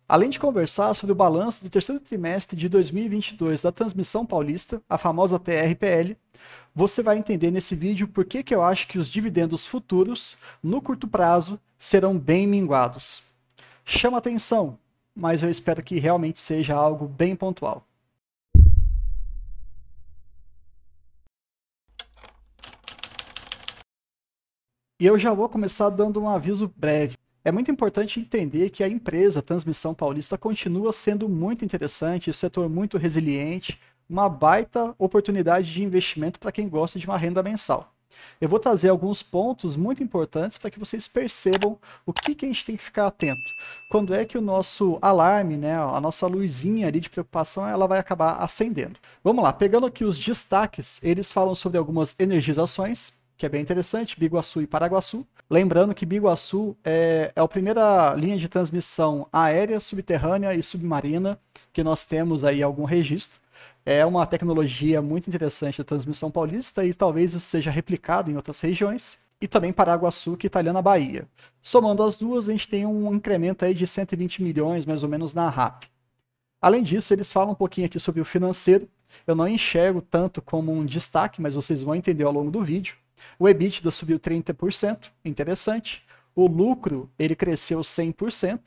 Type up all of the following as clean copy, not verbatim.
Além de conversar sobre o balanço do terceiro trimestre de 2022 da Transmissão Paulista, a famosa TRPL, você vai entender nesse vídeo por que eu acho que os dividendos futuros, no curto prazo, serão bem minguados. Chama atenção, mas eu espero que realmente seja algo bem pontual. E eu já vou começar dando um aviso breve. É muito importante entender que a empresa Transmissão Paulista continua sendo muito interessante, um setor muito resiliente, uma baita oportunidade de investimento para quem gosta de uma renda mensal. Eu vou trazer alguns pontos muito importantes para que vocês percebam o que a gente tem que ficar atento. Quando é que o nosso alarme, né, a nossa luzinha ali de preocupação, ela vai acabar acendendo. Vamos lá, pegando aqui os destaques, eles falam sobre algumas energizações, que é bem interessante, Biguaçu e Paraguaçu. Lembrando que Biguaçu é a primeira linha de transmissão aérea, subterrânea e submarina que nós temos aí algum registro. É uma tecnologia muito interessante da transmissão paulista e talvez isso seja replicado em outras regiões. E também Paraguaçu, que está ali na Bahia. Somando as duas, a gente tem um incremento aí de 120 milhões, mais ou menos, na RAP. Além disso, eles falam um pouquinho aqui sobre o financeiro. Eu não enxergo tanto como um destaque, mas vocês vão entender ao longo do vídeo. O EBITDA subiu 30%, interessante. O lucro, ele cresceu 100%.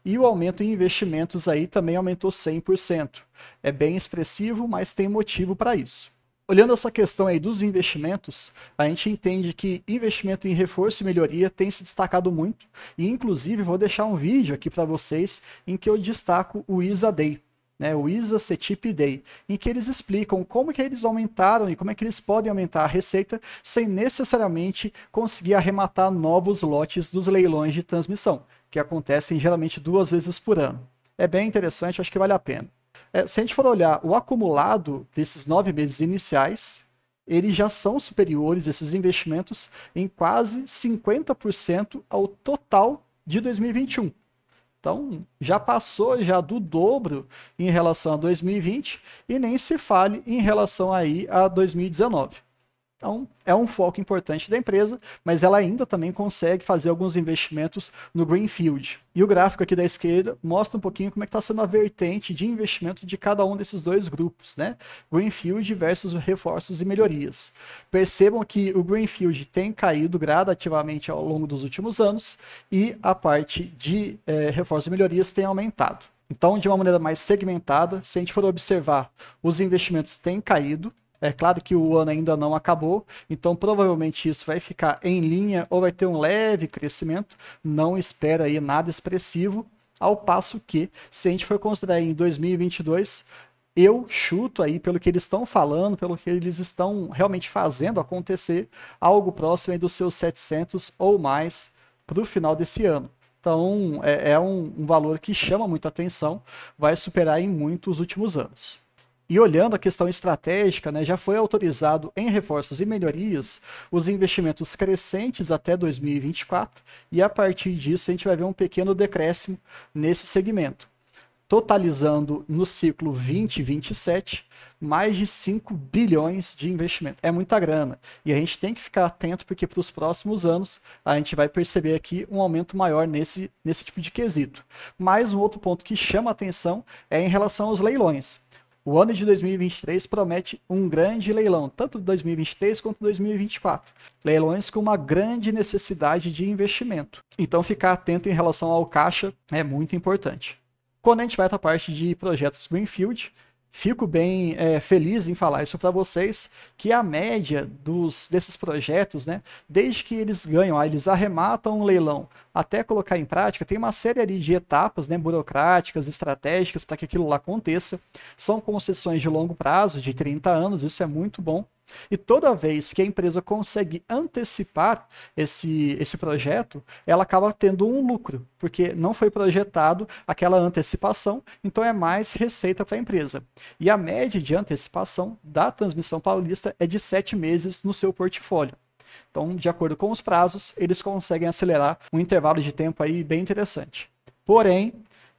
E o aumento em investimentos aí também aumentou 100%. É bem expressivo, mas tem motivo para isso. Olhando essa questão aí dos investimentos, a gente entende que investimento em reforço e melhoria tem se destacado muito. E inclusive vou deixar um vídeo aqui para vocês em que eu destaco o ISA Day, né, o ISA CETIP Day, em que eles explicam como que eles aumentaram e como é que eles podem aumentar a receita sem necessariamente conseguir arrematar novos lotes dos leilões de transmissão, que acontecem geralmente 2 vezes por ano. É bem interessante, acho que vale a pena. Se a gente for olhar o acumulado desses 9 meses iniciais, eles já são superiores, esses investimentos, em quase 50% ao total de 2021. Então, já passou já do dobro em relação a 2020 e nem se fale em relação aí a 2019. Então, é um foco importante da empresa, mas ela ainda também consegue fazer alguns investimentos no Greenfield. E o gráfico aqui da esquerda mostra um pouquinho como é que está sendo a vertente de investimento de cada um desses dois grupos, né? Greenfield versus reforços e melhorias. Percebam que o Greenfield tem caído gradativamente ao longo dos últimos anos e a parte de reforços e melhorias tem aumentado. Então, de uma maneira mais segmentada, se a gente for observar, os investimentos têm caído. É claro que o ano ainda não acabou, então provavelmente isso vai ficar em linha ou vai ter um leve crescimento. Não espera aí nada expressivo, ao passo que, se a gente for considerar em 2022, eu chuto aí pelo que eles estão falando, pelo que eles estão realmente fazendo acontecer, algo próximo aí dos seus 700 ou mais para o final desse ano. Então é um valor que chama muita atenção, vai superar em muito os últimos anos. E olhando a questão estratégica, né, já foi autorizado em reforços e melhorias os investimentos crescentes até 2024 e a partir disso a gente vai ver um pequeno decréscimo nesse segmento, totalizando no ciclo 2027 mais de 5 bilhões de investimento. É muita grana e a gente tem que ficar atento porque para os próximos anos a gente vai perceber aqui um aumento maior nesse tipo de quesito. Mas um outro ponto que chama a atenção é em relação aos leilões. O ano de 2023 promete um grande leilão, tanto 2023 quanto 2024. Leilões com uma grande necessidade de investimento. Então, ficar atento em relação ao caixa é muito importante. Quando a gente vai para a parte de projetos Greenfield, fico bem feliz em falar isso para vocês, que a média desses projetos, né, desde que eles ganham, eles arrematam um leilão até colocar em prática, tem uma série ali de etapas, né, burocráticas, estratégicas para que aquilo lá aconteça. São concessões de longo prazo, de 30 anos, isso é muito bom. E toda vez que a empresa consegue antecipar esse projeto, ela acaba tendo um lucro, porque não foi projetado aquela antecipação, então é mais receita para a empresa. E a média de antecipação da Transmissão Paulista é de 7 meses no seu portfólio. Então, de acordo com os prazos, eles conseguem acelerar um intervalo de tempo aí bem interessante. Porém,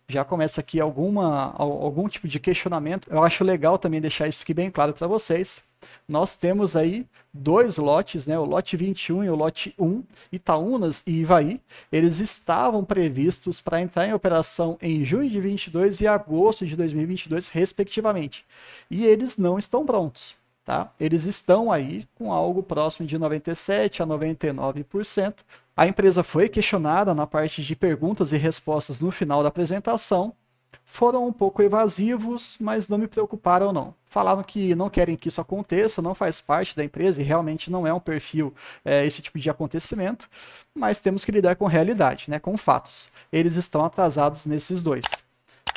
já começa aqui algum tipo de questionamento. Eu acho legal também deixar isso aqui bem claro para vocês. Nós temos aí dois lotes, né, o lote 21 e o lote 1, Itaúnas e Ivaí. Eles estavam previstos para entrar em operação em junho de 22 e agosto de 2022, respectivamente. E eles não estão prontos. Tá? Eles estão aí com algo próximo de 97% a 99%. A empresa foi questionada na parte de perguntas e respostas no final da apresentação. Foram um pouco evasivos, mas não me preocuparam não. Falaram que não querem que isso aconteça, não faz parte da empresa e realmente não é um perfil esse tipo de acontecimento, mas temos que lidar com realidade, né, com fatos. Eles estão atrasados nesses dois.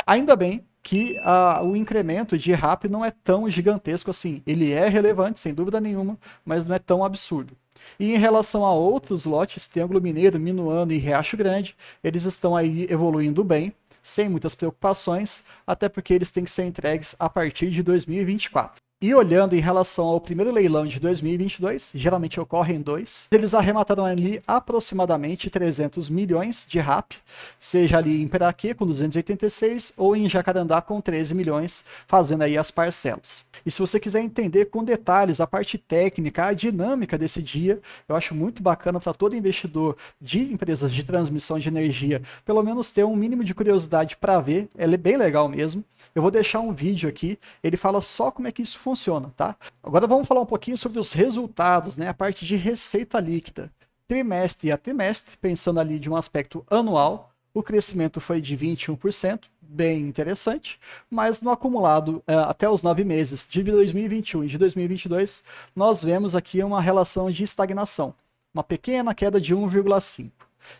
Ainda bem que o incremento de RAP não é tão gigantesco assim. Ele é relevante, sem dúvida nenhuma, mas não é tão absurdo. E em relação a outros lotes, Triângulo Mineiro, Minuano e Riacho Grande, eles estão aí evoluindo bem, sem muitas preocupações, até porque eles têm que ser entregues a partir de 2024. E olhando em relação ao primeiro leilão de 2022, geralmente ocorre em dois, eles arremataram ali aproximadamente 300 milhões de RAP, seja ali em Peraquê com 286 ou em Jacarandá com 13 milhões, fazendo aí as parcelas. E se você quiser entender com detalhes a parte técnica, a dinâmica desse dia, eu acho muito bacana para todo investidor de empresas de transmissão de energia, pelo menos ter um mínimo de curiosidade para ver, ela é bem legal mesmo. Eu vou deixar um vídeo aqui, ele fala só como é que isso funciona, tá? Agora vamos falar um pouquinho sobre os resultados, né? A parte de receita líquida. Trimestre a trimestre, pensando ali de um aspecto anual, o crescimento foi de 21%, bem interessante, mas no acumulado até os 9 meses de 2021 e de 2022, nós vemos aqui uma relação de estagnação, uma pequena queda de 1,5%.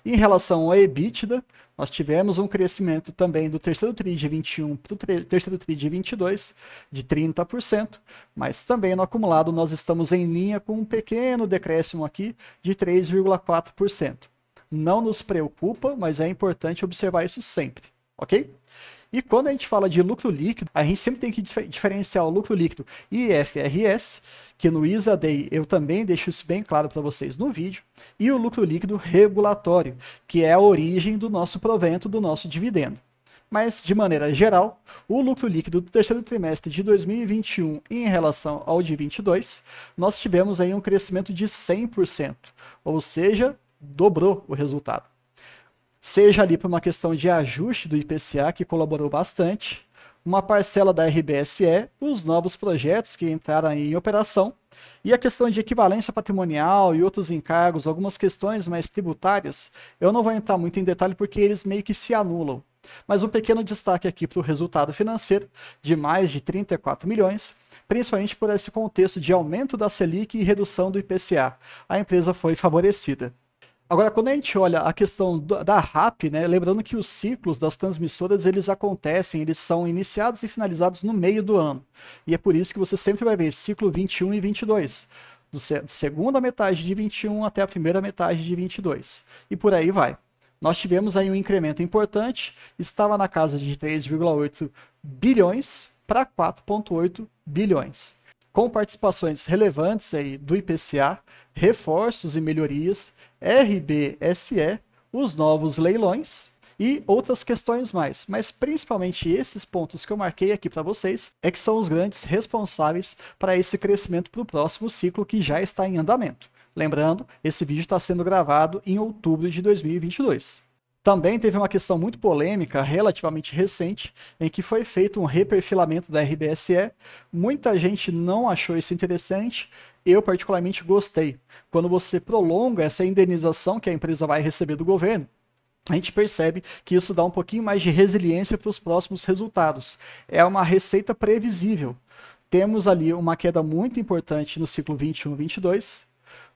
Em relação ao EBITDA, nós tivemos um crescimento também do terceiro TRI de 21 para o terceiro TRI de 22, de 30%, mas também no acumulado nós estamos em linha com um pequeno decréscimo aqui de 3,4%. Não nos preocupa, mas é importante observar isso sempre, ok? E quando a gente fala de lucro líquido, a gente sempre tem que diferenciar o lucro líquido IFRS, que no ISA Day eu também deixo isso bem claro para vocês no vídeo, e o lucro líquido regulatório, que é a origem do nosso provento, do nosso dividendo. Mas, de maneira geral, o lucro líquido do terceiro trimestre de 2021 em relação ao de 22, nós tivemos aí um crescimento de 100%, ou seja, dobrou o resultado. Seja ali por uma questão de ajuste do IPCA, que colaborou bastante, uma parcela da RBSE, os novos projetos que entraram em operação, e a questão de equivalência patrimonial e outros encargos, algumas questões mais tributárias, eu não vou entrar muito em detalhe porque eles meio que se anulam. Mas um pequeno destaque aqui para o resultado financeiro, de mais de 34 milhões, principalmente por esse contexto de aumento da Selic e redução do IPCA. A empresa foi favorecida. Agora, quando a gente olha a questão da RAP, né, lembrando que os ciclos das transmissoras, eles acontecem, eles são iniciados e finalizados no meio do ano. E é por isso que você sempre vai ver ciclo 21 e 22, do segunda metade de 21 até a primeira metade de 22. E por aí vai. Nós tivemos aí um incremento importante, estava na casa de 3,8 bilhões para 4,8 bilhões. Com participações relevantes aí do IPCA, reforços e melhorias, RBSE, os novos leilões e outras questões mais. Mas principalmente esses pontos que eu marquei aqui para vocês é que são os grandes responsáveis para esse crescimento para o próximo ciclo que já está em andamento. Lembrando, esse vídeo está sendo gravado em outubro de 2022. Também teve uma questão muito polêmica, relativamente recente, em que foi feito um reperfilamento da RBSE. Muita gente não achou isso interessante, eu particularmente gostei. Quando você prolonga essa indenização que a empresa vai receber do governo, a gente percebe que isso dá um pouquinho mais de resiliência para os próximos resultados. É uma receita previsível. Temos ali uma queda muito importante no ciclo 21-22,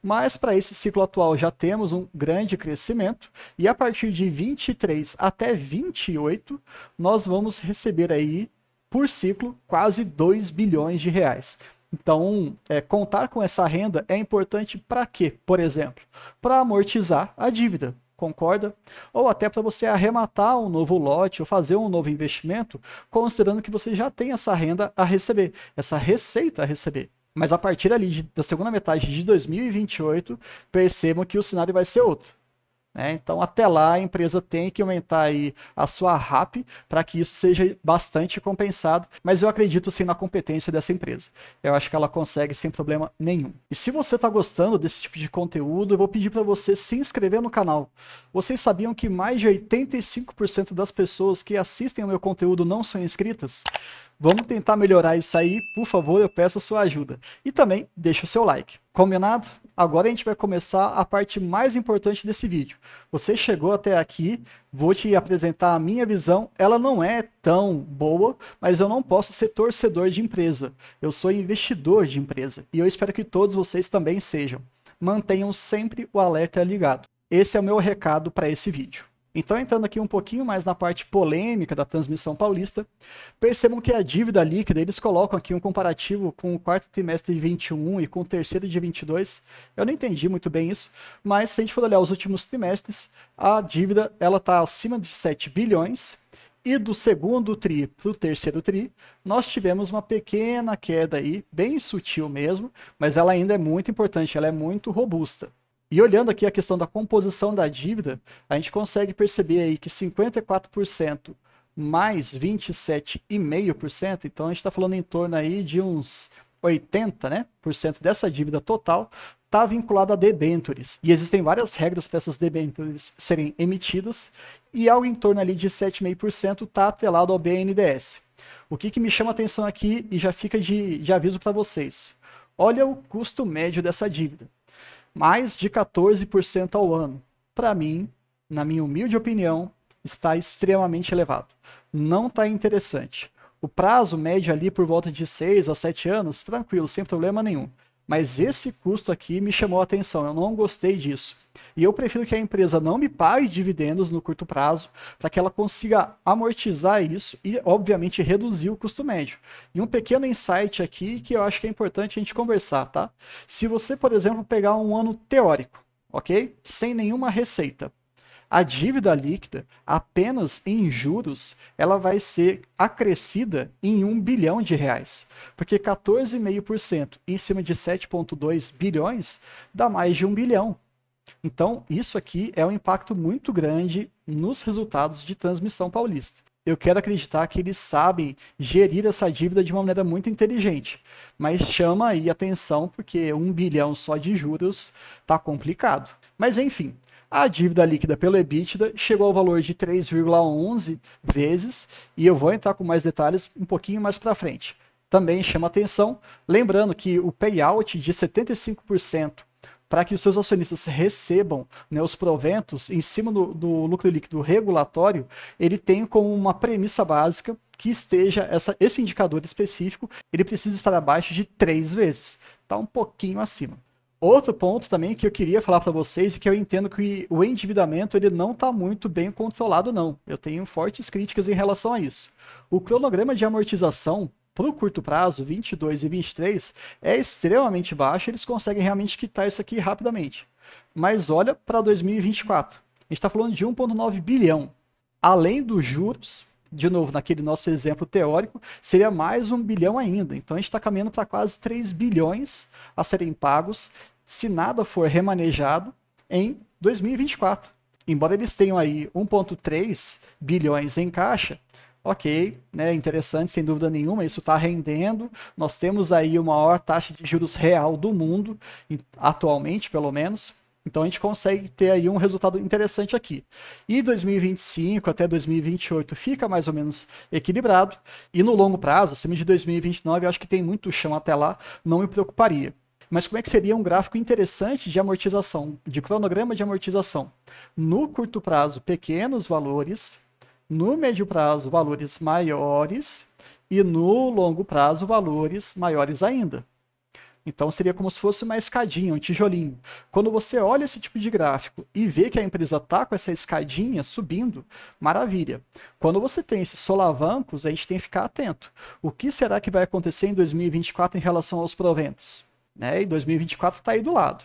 mas para esse ciclo atual já temos um grande crescimento e a partir de 23 até 28 nós vamos receber aí por ciclo quase 2 bilhões de reais. Então, contar com essa renda é importante para quê? Por exemplo, para amortizar a dívida, concorda? Ou até para você arrematar um novo lote ou fazer um novo investimento, considerando que você já tem essa renda a receber, essa receita a receber. Mas a partir ali da segunda metade de 2028, percebam que o cenário vai ser outro. né? Então, até lá, a empresa tem que aumentar aí a sua RAP para que isso seja bastante compensado, mas eu acredito sim na competência dessa empresa. Eu acho que ela consegue sem problema nenhum. E se você está gostando desse tipo de conteúdo, eu vou pedir para você se inscrever no canal. Vocês sabiam que mais de 85% das pessoas que assistem ao meu conteúdo não são inscritas? Vamos tentar melhorar isso aí, por favor, eu peço a sua ajuda. E também deixa o seu like. Combinado? Agora a gente vai começar a parte mais importante desse vídeo. Você chegou até aqui, vou te apresentar a minha visão. Ela não é tão boa, mas eu não posso ser torcedor de empresa. Eu sou investidor de empresa e eu espero que todos vocês também sejam. Mantenham sempre o alerta ligado. Esse é o meu recado para esse vídeo. Então, entrando aqui um pouquinho mais na parte polêmica da transmissão paulista, percebam que a dívida líquida, eles colocam aqui um comparativo com o quarto trimestre de 21 e com o terceiro de 22. Eu não entendi muito bem isso, mas se a gente for olhar os últimos trimestres, a dívida ela está acima de 7 bilhões, e do segundo TRI para o terceiro TRI, nós tivemos uma pequena queda aí, bem sutil mesmo, mas ela ainda é muito importante, ela é muito robusta. E olhando aqui a questão da composição da dívida, a gente consegue perceber aí que 54% mais 27,5%, então a gente está falando em torno aí de uns 80%, né, por cento dessa dívida total está vinculada a debêntures. E existem várias regras para essas debêntures serem emitidas, e algo em torno ali de 7,5% está atrelado ao BNDES. O que me chama a atenção aqui, e já fica de aviso para vocês, olha o custo médio dessa dívida. Mais de 14% ao ano. Para mim, na minha humilde opinião, está extremamente elevado. Não está interessante. O prazo médio ali por volta de 6 a 7 anos, tranquilo, sem problema nenhum. Mas esse custo aqui me chamou a atenção, eu não gostei disso. E eu prefiro que a empresa não me pague dividendos no curto prazo, para que ela consiga amortizar isso e, obviamente, reduzir o custo médio. E um pequeno insight aqui que eu acho que é importante a gente conversar, tá? Se você, por exemplo, pegar um ano teórico, ok? Sem nenhuma receita, a dívida líquida, apenas em juros, ela vai ser acrescida em 1 bilhão de reais. Porque 14,5% em cima de 7,2 bilhões dá mais de 1 bilhão. Então, isso aqui é um impacto muito grande nos resultados de transmissão paulista. Eu quero acreditar que eles sabem gerir essa dívida de uma maneira muito inteligente, mas chama aí atenção porque 1 bilhão só de juros tá complicado. Mas enfim, a dívida líquida pelo EBITDA chegou ao valor de 3,11 vezes, e eu vou entrar com mais detalhes um pouquinho mais para frente. Também chama atenção, lembrando que o payout de 75% para que os seus acionistas recebam, né, os proventos em cima do lucro líquido regulatório, ele tem como uma premissa básica que esteja esse indicador específico, ele precisa estar abaixo de 3 vezes, está um pouquinho acima. Outro ponto também que eu queria falar para vocês é que eu entendo que o endividamento ele não está muito bem controlado não. Eu tenho fortes críticas em relação a isso. O cronograma de amortização para o curto prazo, 22 e 23, é extremamente baixo, eles conseguem realmente quitar isso aqui rapidamente. Mas olha para 2024, a gente está falando de 1,9 bilhão. Além dos juros, de novo, naquele nosso exemplo teórico, seria mais 1 bilhão ainda. Então a gente está caminhando para quase 3 bilhões a serem pagos, se nada for remanejado, em 2024. Embora eles tenham aí 1,3 bilhões em caixa, ok, né, interessante, sem dúvida nenhuma, isso está rendendo. Nós temos aí a maior taxa de juros real do mundo, atualmente, pelo menos. Então a gente consegue ter aí um resultado interessante aqui. E 2025 até 2028 fica mais ou menos equilibrado. E no longo prazo, acima de 2029, eu acho que tem muito chão até lá, não me preocuparia. Mas como é que seria um gráfico interessante de amortização, de cronograma de amortização? No curto prazo, pequenos valores. No médio prazo, valores maiores. E no longo prazo, valores maiores ainda. Então seria como se fosse uma escadinha, um tijolinho. Quando você olha esse tipo de gráfico e vê que a empresa está com essa escadinha subindo, maravilha. Quando você tem esses solavancos, a gente tem que ficar atento. O que será que vai acontecer em 2024 em relação aos proventos? Né? E 2024 está aí do lado.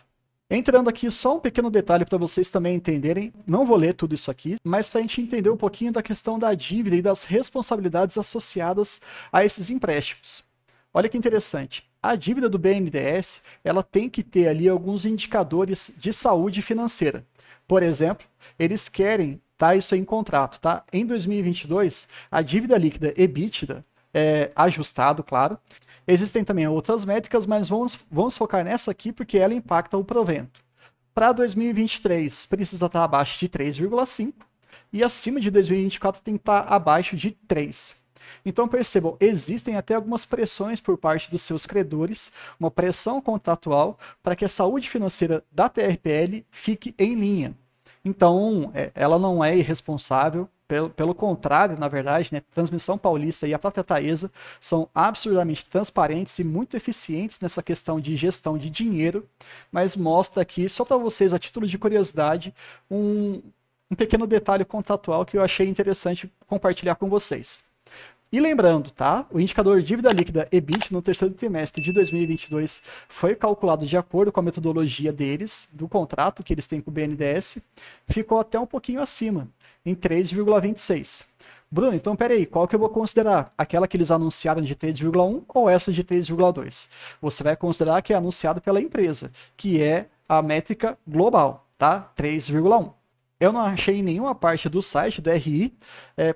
Entrando aqui, só um pequeno detalhe para vocês também entenderem, não vou ler tudo isso aqui, mas para a gente entender um pouquinho da questão da dívida e das responsabilidades associadas a esses empréstimos. Olha que interessante, a dívida do BNDES, ela tem que ter ali alguns indicadores de saúde financeira. Por exemplo, eles querem tá isso aí em contrato, tá? Em 2022, a dívida líquida EBITDA é ajustado, claro. Existem também outras métricas, mas vamos focar nessa aqui porque ela impacta o provento. Para 2023, precisa estar abaixo de 3,5 e acima de 2024 tem que estar abaixo de 3. Então percebam, existem até algumas pressões por parte dos seus credores, uma pressão contratual para que a saúde financeira da TRPL fique em linha. Então, ela não é irresponsável, pelo contrário, na verdade, né, Transmissão Paulista e a própria Taesa são absurdamente transparentes e muito eficientes nessa questão de gestão de dinheiro, mas mostra aqui, só para vocês, a título de curiosidade, um pequeno detalhe contratual que eu achei interessante compartilhar com vocês. E lembrando, tá? O indicador dívida líquida EBIT no terceiro trimestre de 2022 foi calculado de acordo com a metodologia deles, do contrato que eles têm com o BNDES, ficou até um pouquinho acima, em 3,26. Bruno, então peraí, qual que eu vou considerar? Aquela que eles anunciaram de 3,1 ou essa de 3,2? Você vai considerar que é anunciado pela empresa, que é a métrica global, tá? 3,1. Eu não achei em nenhuma parte do site do RI,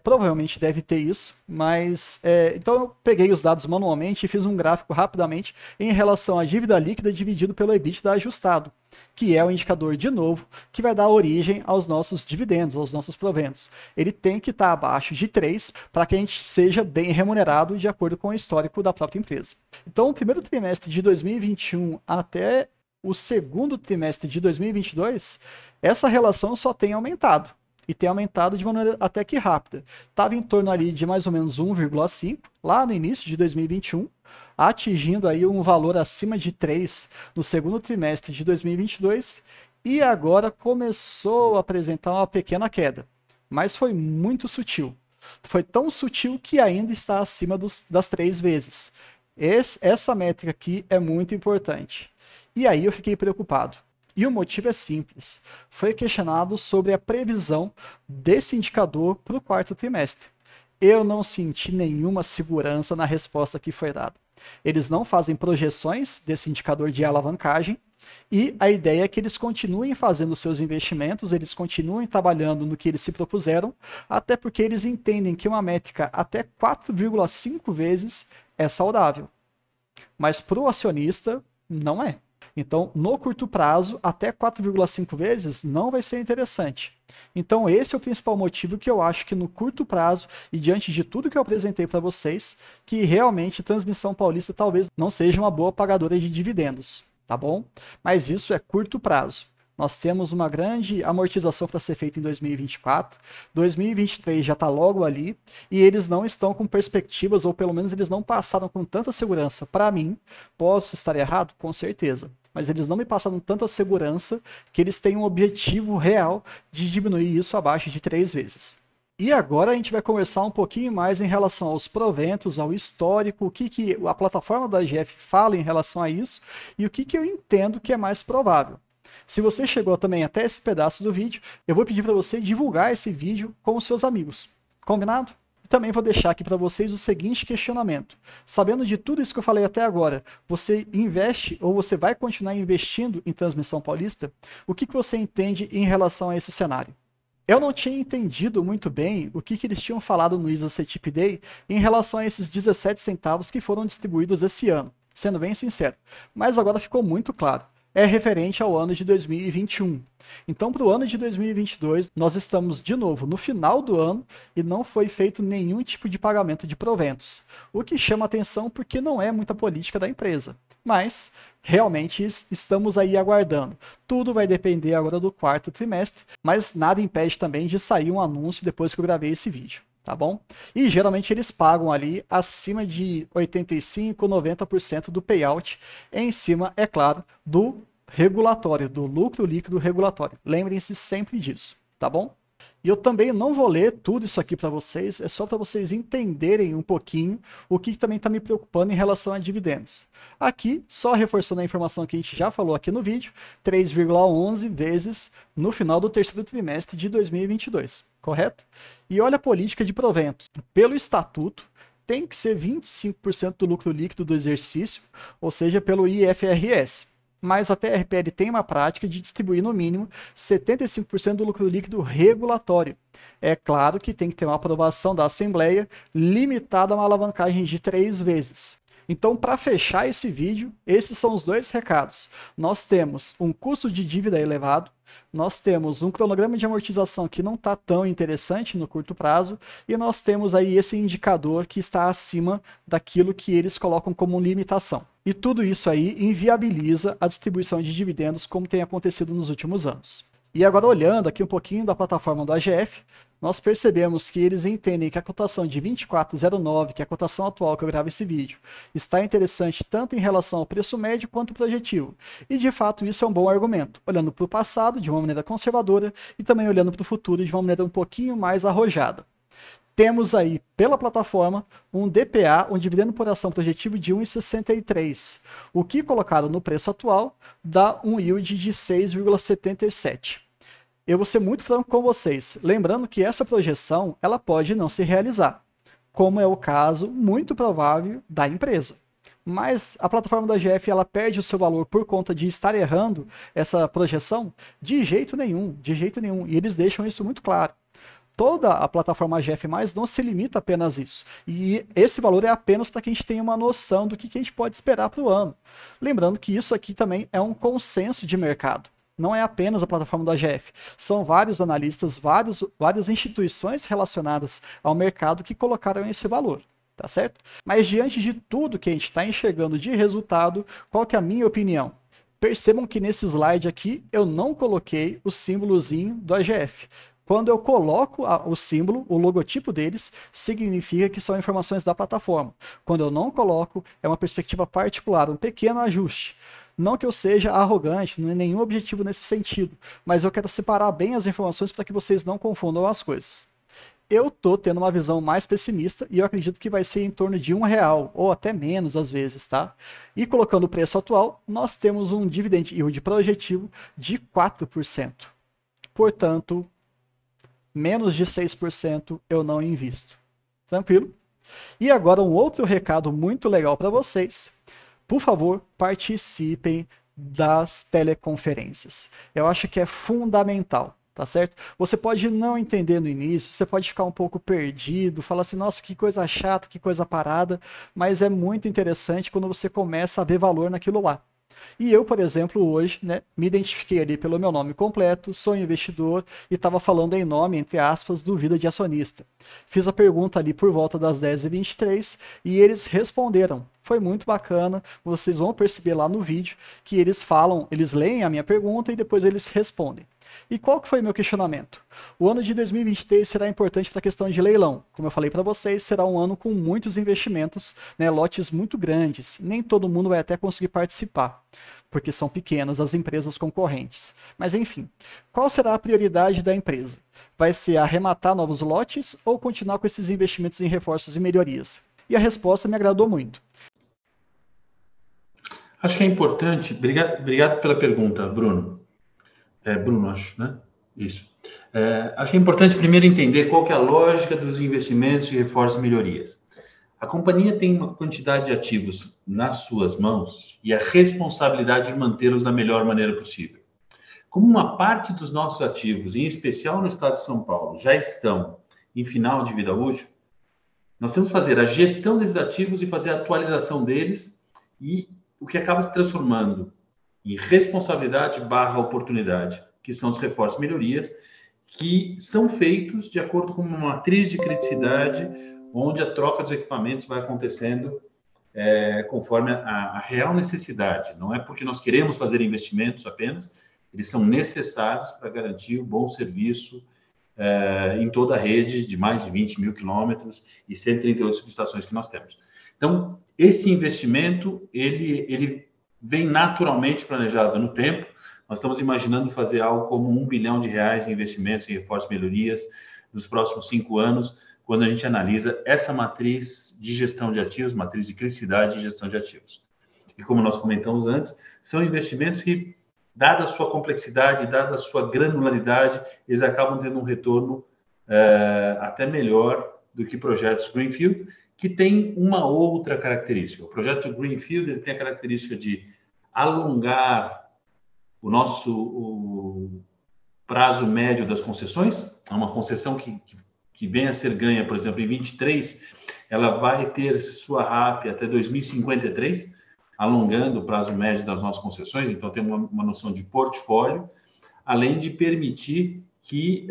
provavelmente deve ter isso, mas então eu peguei os dados manualmente e fiz um gráfico rapidamente em relação à dívida líquida dividido pelo EBITDA ajustado, que é o indicador, de novo, que vai dar origem aos nossos dividendos, aos nossos proventos. Ele tem que estar abaixo de 3 para que a gente seja bem remunerado de acordo com o histórico da própria empresa. Então, o primeiro trimestre de 2021 até o segundo trimestre de 2022, essa relação só tem aumentado. E tem aumentado de maneira até que rápida. Estava em torno ali de mais ou menos 1,5 lá no início de 2021, atingindo aí um valor acima de 3 no segundo trimestre de 2022 e agora começou a apresentar uma pequena queda, mas foi muito sutil. Foi tão sutil que ainda está acima das 3 vezes. Essa métrica aqui é muito importante. E aí eu fiquei preocupado. E o motivo é simples. Foi questionado sobre a previsão desse indicador para o quarto trimestre. Eu não senti nenhuma segurança na resposta que foi dada. Eles não fazem projeções desse indicador de alavancagem e a ideia é que eles continuem fazendo seus investimentos, eles continuem trabalhando no que eles se propuseram, até porque eles entendem que uma métrica até 4,5 vezes é saudável. Mas para o acionista, não é. Então, no curto prazo, até 4,5 vezes não vai ser interessante. Então, esse é o principal motivo que eu acho que no curto prazo, e diante de tudo que eu apresentei para vocês, que realmente Transmissão Paulista talvez não seja uma boa pagadora de dividendos, tá bom? Mas isso é curto prazo. Nós temos uma grande amortização para ser feita em 2024, 2023 já está logo ali, e eles não estão com perspectivas, ou pelo menos eles não passaram com tanta segurança. Para mim, posso estar errado? Com certeza. Mas eles não me passaram tanta segurança que eles têm um objetivo real de diminuir isso abaixo de 3 vezes. E agora a gente vai conversar um pouquinho mais em relação aos proventos, ao histórico, o que a plataforma da AGF fala em relação a isso e o que eu entendo que é mais provável. Se você chegou também até esse pedaço do vídeo, eu vou pedir para você divulgar esse vídeo com os seus amigos. Combinado? Também vou deixar aqui para vocês o seguinte questionamento. Sabendo de tudo isso que eu falei até agora, você investe ou você vai continuar investindo em Transmissão Paulista? O que você entende em relação a esse cenário? Eu não tinha entendido muito bem o que eles tinham falado no ISA CETIP Day em relação a esses 17 centavos que foram distribuídos esse ano, sendo bem sincero. Mas agora ficou muito claro. É referente ao ano de 2021. Então, para o ano de 2022, nós estamos de novo no final do ano e não foi feito nenhum tipo de pagamento de proventos. O que chama atenção porque não é muita política da empresa. Mas, realmente, estamos aí aguardando. Tudo vai depender agora do quarto trimestre, mas nada impede também de sair um anúncio depois que eu gravei esse vídeo. Tá bom? E geralmente eles pagam ali acima de 85, 90% do payout, em cima, é claro, do regulatório, do lucro líquido regulatório. Lembrem-se sempre disso, tá bom? E eu também não vou ler tudo isso aqui para vocês, é só para vocês entenderem um pouquinho o que também está me preocupando em relação a dividendos. Aqui, só reforçando a informação que a gente já falou aqui no vídeo, 3,11 vezes no final do terceiro trimestre de 2022, correto? E olha a política de provento. Pelo estatuto, tem que ser 25% do lucro líquido do exercício, ou seja, pelo IFRS. mas a TRPL tem uma prática de distribuir no mínimo 75% do lucro líquido regulatório. É claro que tem que ter uma aprovação da Assembleia limitada a uma alavancagem de 3 vezes. Então, para fechar esse vídeo, esses são os dois recados. Nós temos um custo de dívida elevado, nós temos um cronograma de amortização que não está tão interessante no curto prazo, e nós temos aí esse indicador que está acima daquilo que eles colocam como limitação. E tudo isso aí inviabiliza a distribuição de dividendos como tem acontecido nos últimos anos. E agora, olhando aqui um pouquinho da plataforma do AGF, nós percebemos que eles entendem que a cotação de 24,09, que é a cotação atual que eu gravo esse vídeo, está interessante tanto em relação ao preço médio quanto projetivo. E de fato isso é um bom argumento, olhando para o passado de uma maneira conservadora e também olhando para o futuro de uma maneira um pouquinho mais arrojada. Temos aí, pela plataforma, um DPA, um dividendo por ação projetivo de 1,63, o que colocado no preço atual dá um yield de 6,77. Eu vou ser muito franco com vocês, lembrando que essa projeção ela pode não se realizar, como é o caso muito provável da empresa. Mas a plataforma da AGF ela perde o seu valor por conta de estar errando essa projeção? De jeito nenhum, de jeito nenhum. E eles deixam isso muito claro. Toda a plataforma AGF+, não se limita apenas a isso. E esse valor é apenas para que a gente tenha uma noção do que a gente pode esperar para o ano. Lembrando que isso aqui também é um consenso de mercado. Não é apenas a plataforma do AGF. São vários analistas, várias instituições relacionadas ao mercado que colocaram esse valor. Tá certo? Mas diante de tudo que a gente está enxergando de resultado, qual que é a minha opinião? Percebam que nesse slide aqui eu não coloquei o símbolozinho do AGF. Quando eu coloco o símbolo, o logotipo deles, significa que são informações da plataforma. Quando eu não coloco, é uma perspectiva particular, um pequeno ajuste. Não que eu seja arrogante, não é nenhum objetivo nesse sentido, mas eu quero separar bem as informações para que vocês não confundam as coisas. Eu estou tendo uma visão mais pessimista e eu acredito que vai ser em torno de R$1, ou até menos às vezes, tá? E colocando o preço atual, nós temos um dividend yield projetivo de 4%. Portanto, menos de 6% eu não invisto. Tranquilo? E agora um outro recado muito legal para vocês. Por favor, participem das teleconferências. Eu acho que é fundamental, tá certo? Você pode não entender no início, você pode ficar um pouco perdido, falar assim, nossa, que coisa chata, que coisa parada, mas é muito interessante quando você começa a ver valor naquilo lá. E eu, por exemplo, hoje, né, me identifiquei ali pelo meu nome completo, sou investidor e estava falando em nome, entre aspas, do Vida de Acionista. Fiz a pergunta ali por volta das 10h23 e eles responderam. Foi muito bacana, vocês vão perceber lá no vídeo que eles falam, eles leem a minha pergunta e depois eles respondem. E qual que foi o meu questionamento? O ano de 2023 será importante para a questão de leilão. Como eu falei para vocês, será um ano com muitos investimentos, né, lotes muito grandes. Nem todo mundo vai até conseguir participar, porque são pequenas as empresas concorrentes. Mas enfim, qual será a prioridade da empresa? Vai ser arrematar novos lotes ou continuar com esses investimentos em reforços e melhorias? E a resposta me agradou muito. Acho que é importante, obrigado pela pergunta, Bruno. Bruno, acho, né? Isso. Acho que é importante primeiro entender qual que é a lógica dos investimentos de reforços e melhorias. A companhia tem uma quantidade de ativos nas suas mãos e a responsabilidade de mantê-los da melhor maneira possível. Como uma parte dos nossos ativos, em especial no estado de São Paulo, já estão em final de vida útil, nós temos que fazer a gestão desses ativos e fazer a atualização deles e o que acaba se transformando em responsabilidade / oportunidade, que são os reforços e melhorias, que são feitos de acordo com uma matriz de criticidade, onde a troca dos equipamentos vai acontecendo conforme a real necessidade. Não é porque nós queremos fazer investimentos apenas, eles são necessários para garantir o bom serviço em toda a rede de mais de 20 mil quilômetros e 138 subestações que nós temos. Então, esse investimento, ele vem naturalmente planejado no tempo. Nós estamos imaginando fazer algo como R$1 bilhão em investimentos em reforços e melhorias nos próximos 5 anos, quando a gente analisa essa matriz de gestão de ativos, matriz de criticidade de gestão de ativos. E como nós comentamos antes, são investimentos que, dada a sua complexidade, dada a sua granularidade, eles acabam tendo um retorno até melhor do que projetos Greenfield, que tem uma outra característica. O projeto Greenfield ele tem a característica de alongar o prazo médio das concessões. Uma concessão que venha a ser ganha, por exemplo, em 23, ela vai ter sua RAP até 2053, alongando o prazo médio das nossas concessões. Então, tem uma noção de portfólio, além de permitir que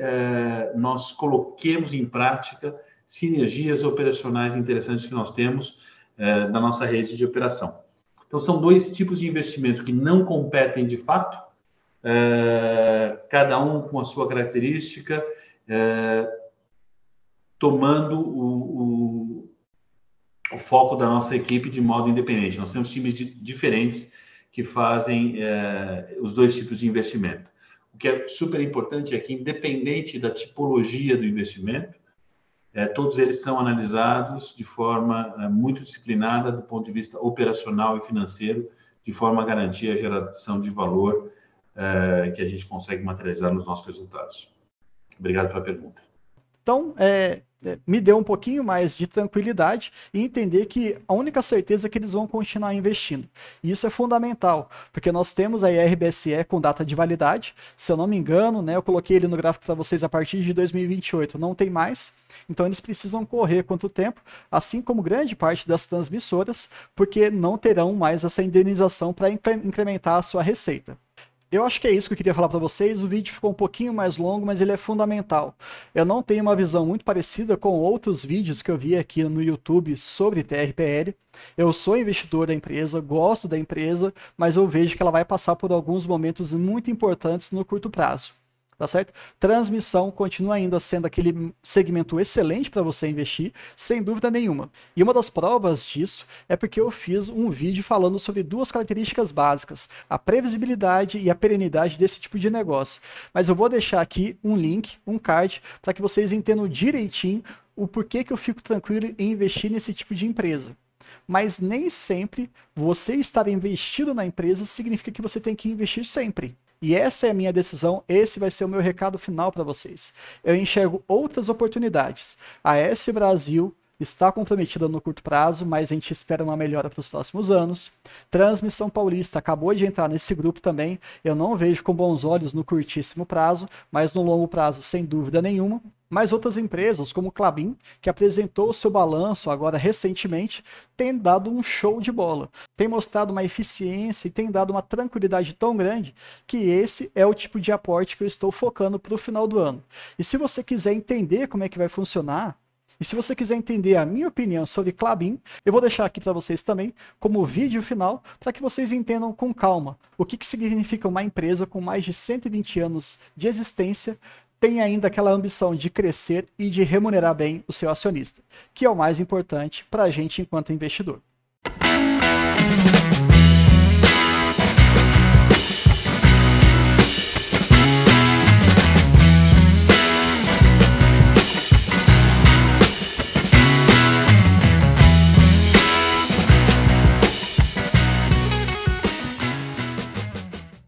nós coloquemos em prática sinergias operacionais interessantes que nós temos da nossa rede de operação. Então, são dois tipos de investimento que não competem de fato, cada um com a sua característica, tomando o foco da nossa equipe de modo independente. Nós temos times diferentes que fazem os dois tipos de investimento. O que é super importante é que, independente da tipologia do investimento, todos eles são analisados de forma muito disciplinada do ponto de vista operacional e financeiro, de forma a garantir a geração de valor que a gente consegue materializar nos nossos resultados. Obrigado pela pergunta. Então, me deu um pouquinho mais de tranquilidade e entender que a única certeza é que eles vão continuar investindo. E isso é fundamental, porque nós temos aí a RBSE com data de validade, se eu não me engano, né, eu coloquei ele no gráfico para vocês a partir de 2028, não tem mais, então eles precisam correr quanto tempo, assim como grande parte das transmissoras, porque não terão mais essa indenização para incrementar a sua receita. Eu acho que é isso que eu queria falar para vocês. O vídeo ficou um pouquinho mais longo, mas ele é fundamental. Eu não tenho uma visão muito parecida com outros vídeos que eu vi aqui no YouTube sobre TRPL. Eu sou investidor da empresa, gosto da empresa, mas eu vejo que ela vai passar por alguns momentos muito importantes no curto prazo. Tá certo? Transmissão continua ainda sendo aquele segmento excelente para você investir, sem dúvida nenhuma. E uma das provas disso é porque eu fiz um vídeo falando sobre duas características básicas, a previsibilidade e a perenidade desse tipo de negócio. Mas eu vou deixar aqui um link, um card, para que vocês entendam direitinho o porquê que eu fico tranquilo em investir nesse tipo de empresa. Mas nem sempre você estar investido na empresa significa que você tem que investir sempre. E essa é a minha decisão, esse vai ser o meu recado final para vocês. Eu enxergo outras oportunidades. A S Brasil está comprometida no curto prazo, mas a gente espera uma melhora para os próximos anos. Transmissão Paulista acabou de entrar nesse grupo também. Eu não vejo com bons olhos no curtíssimo prazo, mas no longo prazo, sem dúvida nenhuma. Mas outras empresas, como Klabin, que apresentou o seu balanço agora recentemente, tem dado um show de bola. Tem mostrado uma eficiência e tem dado uma tranquilidade tão grande que esse é o tipo de aporte que eu estou focando para o final do ano. E se você quiser entender como é que vai funcionar, e se você quiser entender a minha opinião sobre Klabin, eu vou deixar aqui para vocês também como vídeo final, para que vocês entendam com calma o que significa uma empresa com mais de 120 anos de existência, tem ainda aquela ambição de crescer e de remunerar bem o seu acionista, que é o mais importante para a gente enquanto investidor.